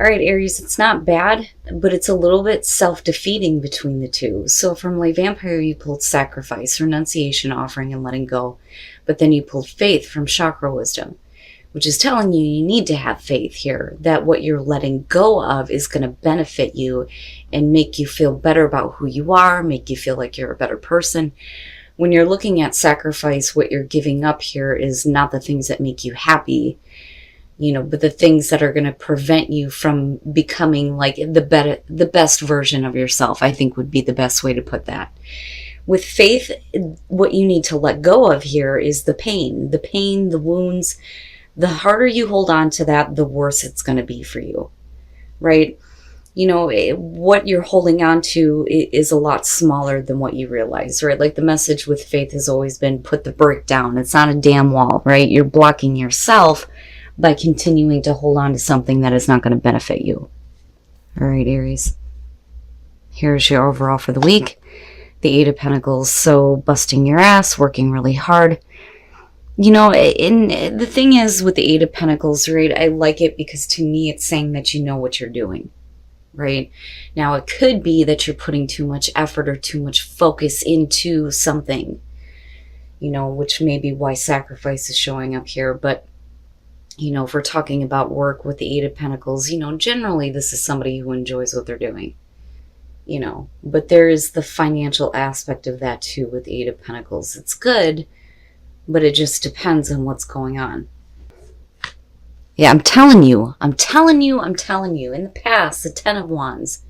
All right, Aries, it's not bad, but it's a little bit self-defeating between the two. So from like Vampire, you pulled Sacrifice, Renunciation, Offering, and Letting Go. But then you pulled Faith from Chakra Wisdom, which is telling you you need to have faith here, that what you're letting go of is going to benefit you and make you feel better about who you are, make you feel like you're a better person. When you're looking at Sacrifice, what you're giving up here is not the things that make you happy, but the things that are going to prevent you from becoming like the best version of yourself, I think would be the best way to put that. With Faith, what you need to let go of here is the pain, the wounds. The harder you hold on to that, the worse it's going to be for you, right? What you're holding on to is a lot smaller than what you realize, right? Like the message with Faith has always been put the brick down. It's not a damn wall, right? You're blocking yourself by continuing to hold on to something that is not going to benefit you. All right, Aries. Here's your overall for the week. The Eight of Pentacles. So busting your ass, working really hard. And the thing is with the Eight of Pentacles, right, I like it because to me it's saying that you know what you're doing, right? Now it could be that you're putting too much effort or too much focus into something, which may be why Sacrifice is showing up here. But if we're talking about work with the Eight of Pentacles, generally this is somebody who enjoys what they're doing, but there is the financial aspect of that too with the Eight of Pentacles. It's good, but it just depends on what's going on. Yeah, I'm telling you. In the past, the Ten of Wands,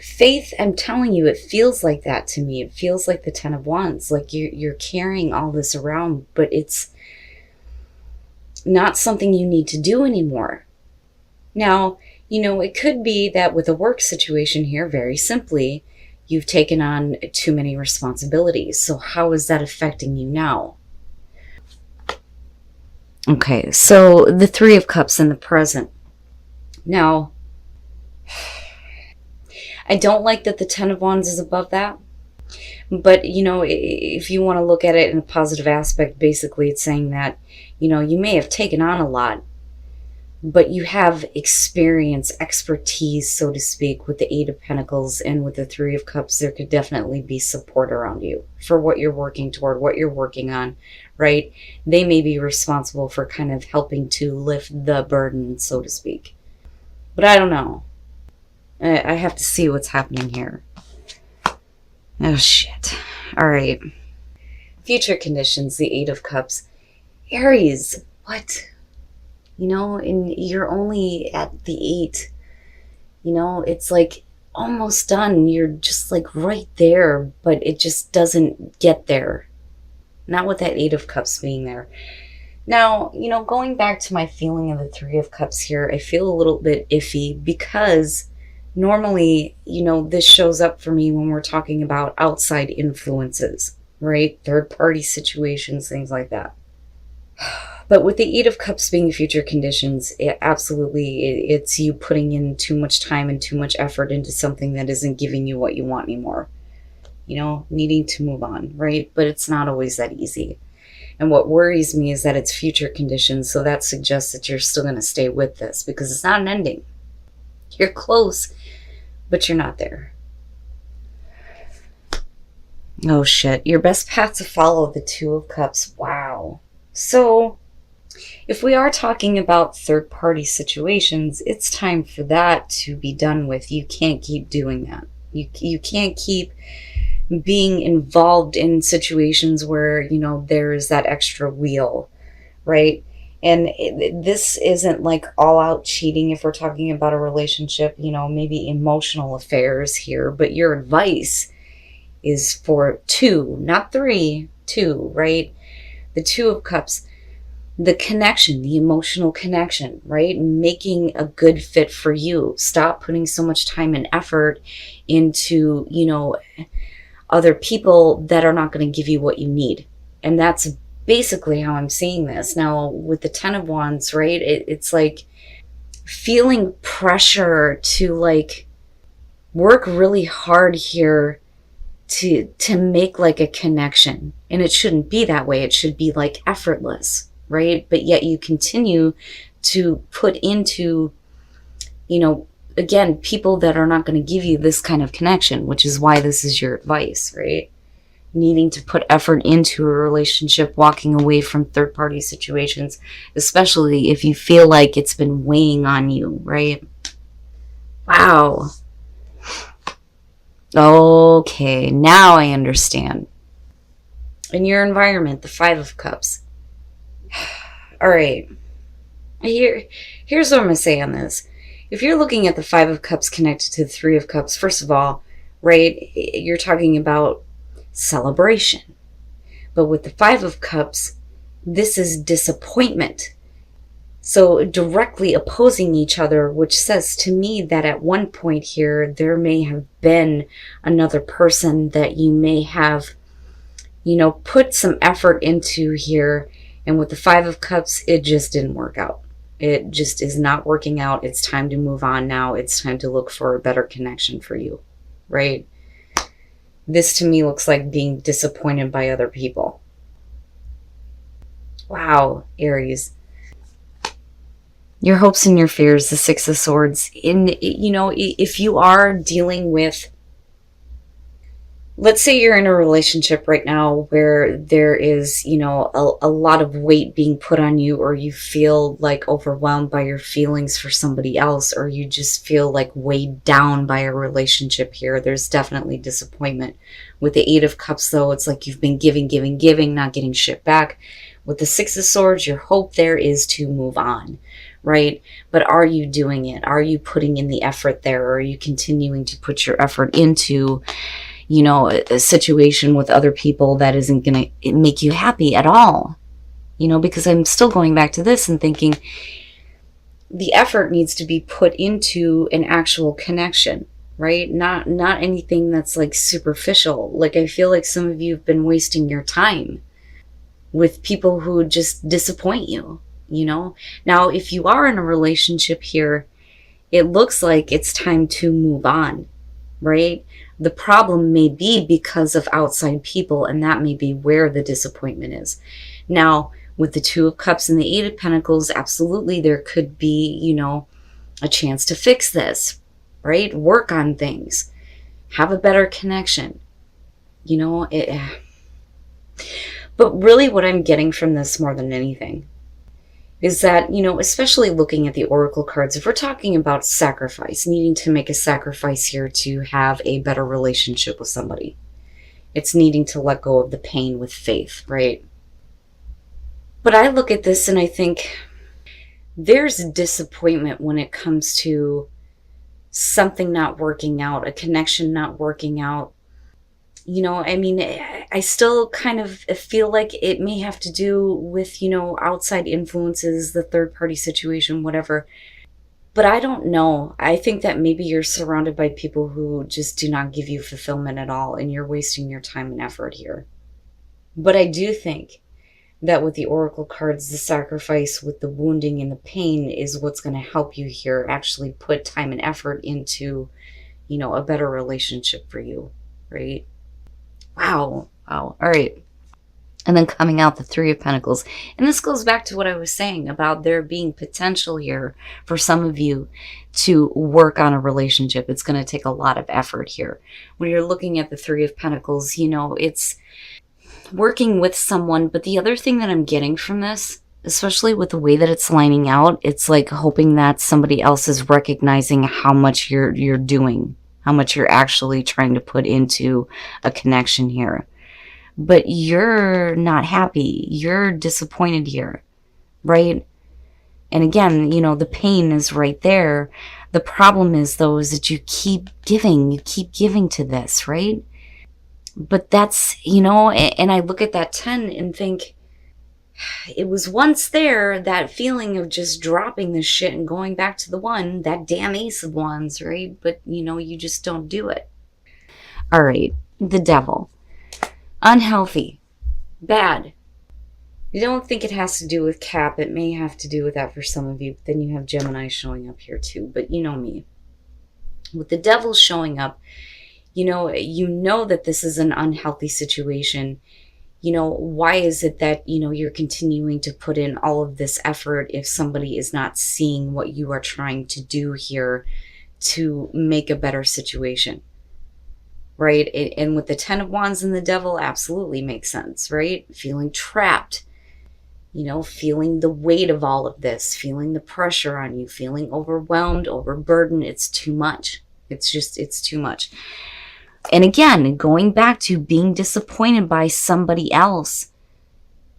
Faith, I'm telling you, it feels like that to me. It feels like the Ten of Wands, like you're carrying all this around, but it's not something you need to do anymore. Now, it could be that with a work situation here, very simply, you've taken on too many responsibilities. So how is that affecting you now? Okay, so the Three of Cups in the present. Now, I don't like that the Ten of Wands is above that. But, if you want to look at it in a positive aspect, basically it's saying that, you may have taken on a lot, but you have experience, expertise, so to speak, with the Eight of Pentacles and with the Three of Cups. There could definitely be support around you for what you're working toward, what you're working on, right? They may be responsible for kind of helping to lift the burden, so to speak. But I don't know. I have to see what's happening here. Oh, shit. All right. Future conditions, the Eight of Cups. Aries, what? And you're only at the 8. It's like almost done. You're just like right there, but it just doesn't get there. Not with that Eight of Cups being there. Now, going back to my feeling of the Three of Cups here, I feel a little bit iffy because normally, this shows up for me when we're talking about outside influences, right? Third-party situations, things like that. But with the Eight of Cups being future conditions, it's you putting in too much time and too much effort into something that isn't giving you what you want anymore. Needing to move on, right? But it's not always that easy. And what worries me is that it's future conditions, so that suggests that you're still going to stay with this because it's not an ending. You're close, but you're not there. Oh, shit. Your best path to follow, the Two of Cups. Wow. So, if we are talking about third-party situations, it's time for that to be done with. You can't keep doing that. You can't keep being involved in situations where, there is that extra wheel, right? And this isn't like all-out cheating if we're talking about a relationship, maybe emotional affairs here. But your advice is for 2, not 3, 2, right? The Two of Cups, the connection, the emotional connection, right? Making a good fit for you. Stop putting so much time and effort into, other people that are not going to give you what you need. And that's basically how I'm seeing this. Now, with the Ten of Wands, right? It's like feeling pressure to like work really hard here to make like a connection. And it shouldn't be that way. It should be like effortless, right? But yet you continue to put into you know, again, people that are not going to give you this kind of connection, which is why this is your advice, right? Needing to put effort into a relationship, walking away from third-party situations, especially if you feel like it's been weighing on you, right? Wow. Okay, now I understand. In your environment, the Five of Cups. All right. Here's what I'm going to say on this. If you're looking at the Five of Cups connected to the Three of Cups, first of all, right, you're talking about celebration. But with the Five of Cups, this is disappointment. So directly opposing each other, which says to me that at one point here, there may have been another person that you may have, you know, put some effort into here. And with the Five of Cups, it just didn't work out. It just is not working out. It's time to move on now. It's time to look for a better connection for you, right? This to me looks like being disappointed by other people. Wow, Aries. Your hopes and your fears, the Six of Swords. You know, if you are dealing with, let's say you're in a relationship right now where there is, you know, a lot of weight being put on you, or you feel like overwhelmed by your feelings for somebody else, or you just feel like weighed down by a relationship here. There's definitely disappointment. With the Eight of Cups, though, it's like you've been giving, not getting shit back. With the Six of Swords, your hope there is to move on, right? But are you doing it? Are you putting in the effort there? Or are you continuing to put your effort into, you know, a situation with other people that isn't going to make you happy at all? You know, because I'm still going back to this and thinking the effort needs to be put into an actual connection, right? Not anything that's like superficial. Like, I feel like some of you have been wasting your time with people who just disappoint you, you know? Now, if you are in a relationship here, it looks like it's time to move on, right? The problem may be because of outside people, and that may be where the disappointment is. Now, with the Two of Cups and the Eight of Pentacles, absolutely there could be, you know, a chance to fix this, right? Work on things. Have a better connection. You know, but really what I'm getting from this more than anything is that, you know, especially looking at the oracle cards, if we're talking about sacrifice, needing to make a sacrifice here to have a better relationship with somebody, it's needing to let go of the pain with faith, right? But I look at this and I think there's disappointment when it comes to something not working out, a connection not working out. You know, I mean, I still kind of feel like it may have to do with, you know, outside influences, the third party situation, whatever. But I don't know. I think that maybe you're surrounded by people who just do not give you fulfillment at all, and you're wasting your time and effort here. But I do think that with the oracle cards, the sacrifice with the wounding and the pain is what's going to help you here actually put time and effort into, you know, a better relationship for you, right? Wow. All right. And then coming out the Three of Pentacles. And this goes back to what I was saying about there being potential here for some of you to work on a relationship. It's going to take a lot of effort here. When you're looking at the Three of Pentacles, you know, it's working with someone. But the other thing that I'm getting from this, especially with the way that it's lining out, it's like hoping that somebody else is recognizing how much you're doing, how much you're actually trying to put into a connection here. But you're not happy. You're disappointed here, right? And again, you know, the pain is right there. The problem is, though, is that you keep giving to this, right? But that's, you know, and I look at that 10 and think, it was once there, that feeling of just dropping this shit and going back to the one, that damn Ace of Wands, right? But, you know, you just don't do it. All right, the Devil. Unhealthy. Bad. You don't think it has to do with Cap. It may have to do with that for some of you. But then you have Gemini showing up here too. But you know me. With the Devil showing up, you know that this is an unhealthy situation. why is it that, you're continuing to put in all of this effort if somebody is not seeing what you are trying to do here to make a better situation, right? And with the 10 of Wands and the Devil, absolutely makes sense, right? Feeling trapped, feeling the weight of all of this, feeling the pressure on you, feeling overwhelmed, overburdened. It's too much. It's too much. And again, going back to being disappointed by somebody else,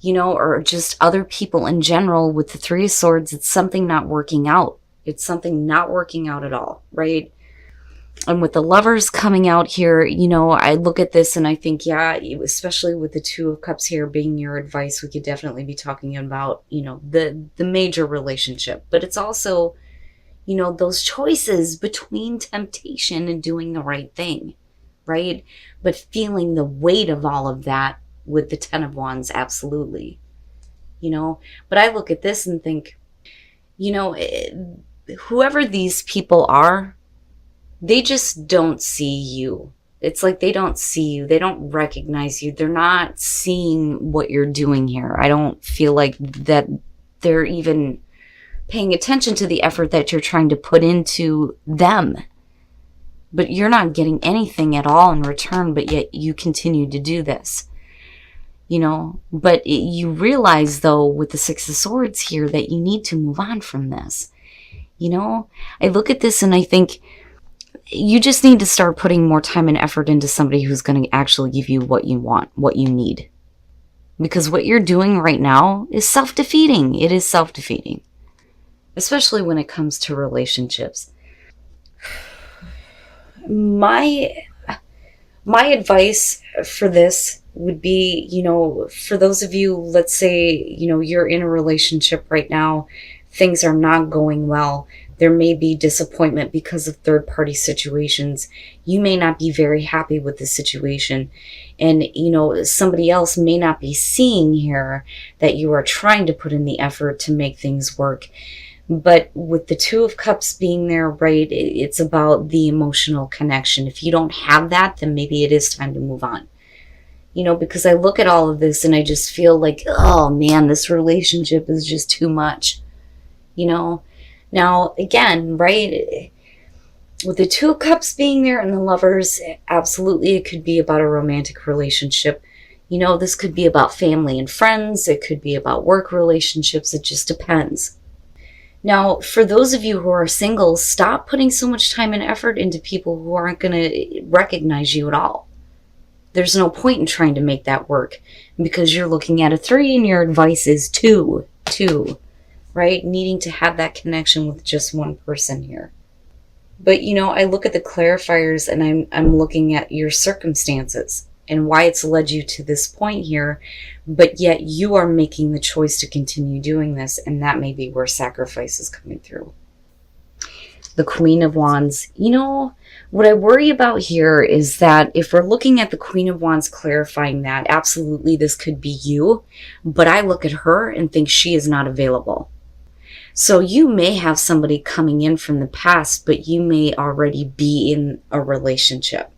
or just other people in general with the Three of Swords, it's something not working out. It's something not working out at all, right? And with the Lovers coming out here, I look at this and I think, yeah, especially with the Two of Cups here being your advice, we could definitely be talking about, the major relationship. But it's also, those choices between temptation and doing the right thing, right? But feeling the weight of all of that with the 10 of Wands, absolutely. But I look at this and think, whoever these people are, they just don't see you. It's like they don't see you. They don't recognize you. They're not seeing what you're doing here. I don't feel like that they're even paying attention to the effort that you're trying to put into them. But you're not getting anything at all in return, but yet you continue to do this. But you realize, though, with the Six of Swords here, that you need to move on from this. I look at this and I think you just need to start putting more time and effort into somebody who's going to actually give you what you want, what you need. Because what you're doing right now is self-defeating. It is self-defeating. Especially when it comes to relationships. My advice for this would be, for those of you, let's say, you're in a relationship right now, things are not going well. There may be disappointment because of third-party situations. You may not be very happy with the situation. And, somebody else may not be seeing here that you are trying to put in the effort to make things work. But with the Two of Cups being there, right, it's about the emotional connection. If you don't have that, then maybe it is time to move on. Because I look at all of this and I just feel like, oh man, this relationship is just too much. Now, again, right, with the Two of Cups being there and the Lovers, absolutely, it could be about a romantic relationship. This could be about family and friends. It could be about work relationships. It just depends. Now, for those of you who are single, stop putting so much time and effort into people who aren't going to recognize you at all. There's no point in trying to make that work because you're looking at a 3 and your advice is 2, right? Needing to have that connection with just one person here. But, I look at the clarifiers and I'm looking at your circumstances and why it's led you to this point here, but yet you are making the choice to continue doing this, and that may be where sacrifice is coming through. The Queen of Wands. What I worry about here is that if we're looking at the Queen of Wands clarifying that, absolutely this could be you, but I look at her and think she is not available. So you may have somebody coming in from the past, but you may already be in a relationship,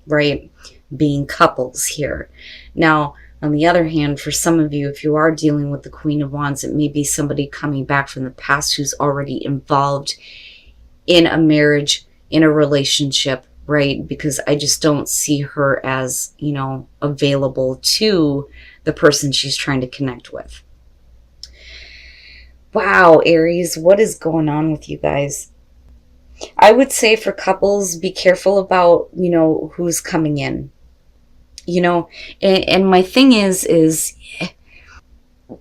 right? Being couples here. Now, on the other hand, for some of you, if you are dealing with the Queen of Wands, it may be somebody coming back from the past who's already involved in a marriage, in a relationship, right? Because I just don't see her as, available to the person she's trying to connect with. Wow, Aries, what is going on with you guys? I would say for couples, be careful about, who's coming in. And my thing is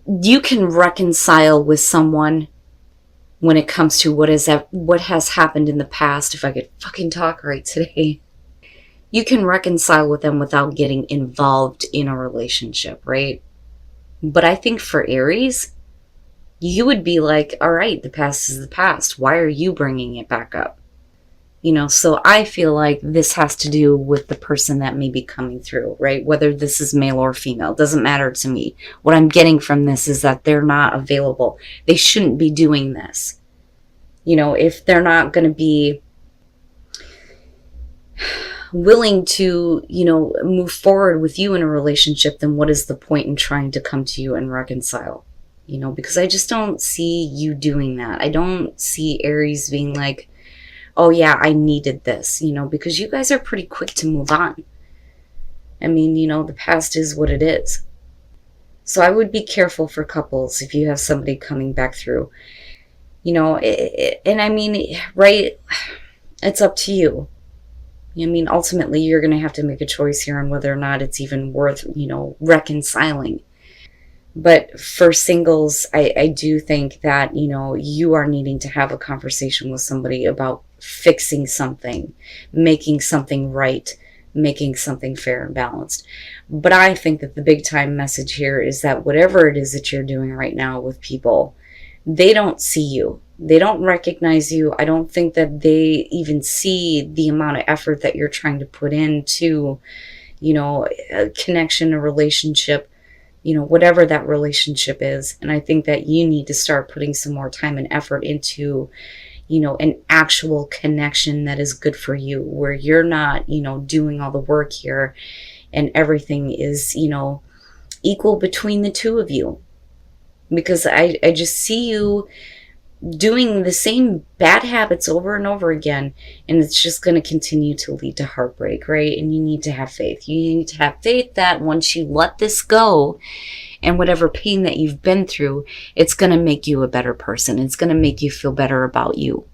you can reconcile with someone when it comes to what has happened in the past. If I could fucking talk right today, you can reconcile with them without getting involved in a relationship, right? But I think for Aries, you would be like, all right, the past is the past. Why are you bringing it back up? So I feel like this has to do with the person that may be coming through, right? Whether this is male or female, doesn't matter to me. What I'm getting from this is that they're not available. They shouldn't be doing this. If they're not going to be, willing to, you know, move forward with you in a relationship, then what is the point in trying to come to you and reconcile? You know, because I just don't see you doing that. I don't see Aries being like, oh yeah, I needed this, you know, because you guys are pretty quick to move on. I mean, you know, the past is what it is. So I would be careful for couples if you have somebody coming back through, you know, and I mean, right, it's up to you. I mean, ultimately, you're going to have to make a choice here on whether or not it's even worth, you know, reconciling. But for singles, I do think that, you know, you are needing to have a conversation with somebody about fixing something, making something right, making something fair and balanced. But I think that the big time message here is that whatever it is that you're doing right now with people, they don't see you. They don't recognize you. I don't think that they even see the amount of effort that you're trying to put into, you know, a connection, a relationship, you know, whatever that relationship is. And I think that you need to start putting some more time and effort into, you know, an actual connection that is good for you, where you're not, you know, doing all the work here and everything is, you know, equal between the two of you. Because I just see you doing the same bad habits over and over again, and it's just going to continue to lead to heartbreak, right? And you need to have faith. You need to have faith that once you let this go, and whatever pain that you've been through, it's going to make you a better person. It's going to make you feel better about you.